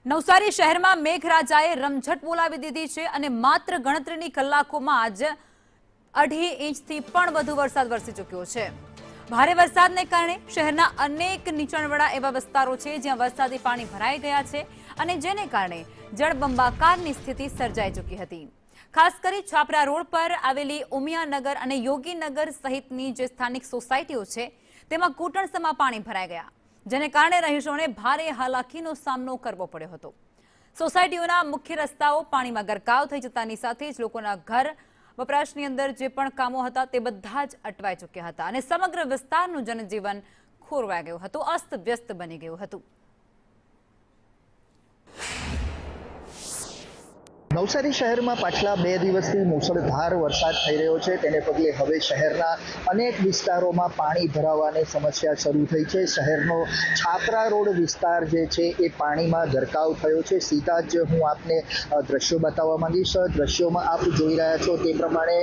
નવસારી શહેરમાં મેઘરાજાએ રમઝટ બોલાવી દીધી છે અને માત્ર ગણતરીની કલાકોમાં જ 2.5 ઇંચથી પણ વધુ વરસાદ વરસી ચૂક્યો છે। ભારે વરસાદને કારણે શહેરના અનેક નીચાણવાળા એવા વિસ્તારો છે જ્યાં વરસાદી પાણી ભરાઈ ગયા છે અને જેને કારણે જળબંબાકારની સ્થિતિ સર્જાઈ ચૂકી હતી। ખાસ કરી છાપરા રોડ પર આવેલી ઉમિયાનગર અને યોગીનગર સહિતની જે સ્થાનિક સોસાયટીઓ છે તેમાં ઘૂંટણસમાં પાણી ભરાઈ ગયા, જેને કારણે રહીશોને ભારે હાલાકીનો સામનો કરવો પડ્યો હતો। સોસાયટીઓના મુખ્ય રસ્તાઓ પાણીમાં ગરકાવ થઈ જતાની સાથે જ લોકોના ઘર વપરાશની અંદર જે પણ કામો હતા તે બધા જ અટવાઈ ચૂક્યા હતા અને સમગ્ર વિસ્તારનું જનજીવન ખોરવાઈ ગયું હતું, અસ્તવ્યસ્ત બની ગયું હતું। નવસારી શહેરમાં પાછલા 2 દિવસથી મુશળધાર વરસાદ થઈ રહ્યો છે, તેને પગલે હવે શહેરના અનેક વિસ્તારોમાં પાણી ભરાવાની સમસ્યા શરૂ થઈ છે। શહેરનો છાપરા રોડ વિસ્તાર જે છે એ પાણીમાં ગરકાવ થયો છે। સીધા જ હું આપને દ્રશ્યો બતાવવા માંગીશ। દ્રશ્યોમાં આપ જોઈ રહ્યા છો તે પ્રમાણે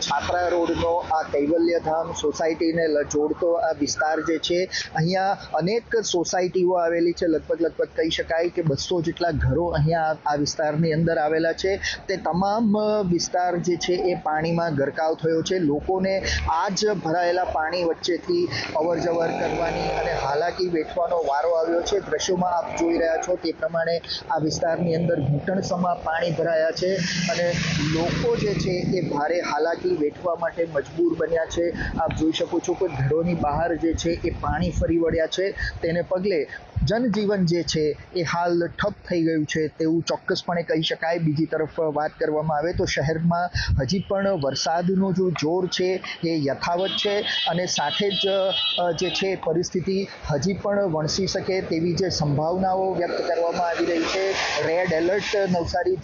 છાપરા રોડનો આ કૈવલ્યધામ સોસાયટીને જોડતો આ વિસ્તાર જે છે, અહીંયા અનેક સોસાયટીઓ આવેલી છે। લગભગ કહી શકાય કે 200 જેટલા ઘરો અહીંયા આ વિસ્તારની અંદર આવેલા છે। તે તમામ વિસ્તાર જે છે એ પાણીમાં ગરકાવ થયો છે। લોકોને આ જ ભરાયેલા પાણી વચ્ચેથી અવરજવર કરવાની અને હાલાકી વેઠવાનો વારો આવ્યો છે। દ્રશ્યોમાં આપ જોઈ રહ્યા છો તે પ્રમાણે આ વિસ્તારની અંદર ઘૂંટણસમાં પાણી ભરાયા છે અને લોકો જે છે એ ભારે હાલાકી વેઠવા માટે મજબૂર બન્યા છે। આપ જોઈ શકો છો કે ઘરોની બહાર જે છે એ પાણી ફરી વળ્યા છે, તેને પગલે જનજીવન જે છે એ હાલ ઠપ થઈ ગયું છે તેવું ચોક્કસપણે કહી શકાય। બીજી તરફ વાત કરવામાં આવે તો શહેરમાં હજી પણ વરસાદનું જો જોર છે એ યથાવત છે અને સાથે જ જે છે પરિસ્થિતિ હજી પણ વણસી શકે તેવી જે સંભાવનાઓ વ્યક્ત કરવામાં આવી રહી છે। રેડ એલર્ટ નવસારી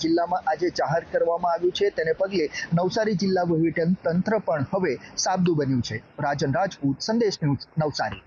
જિલ્લામાં આજે જાહેર કરવામાં આવ્યું છે, તેને પગલે નવસારી જિલ્લા વહીવટી તંત્ર પણ હવે સાબદું બન્યું છે। રાજન રાજપૂત, સંદેશ ન્યૂઝ, નવસારી।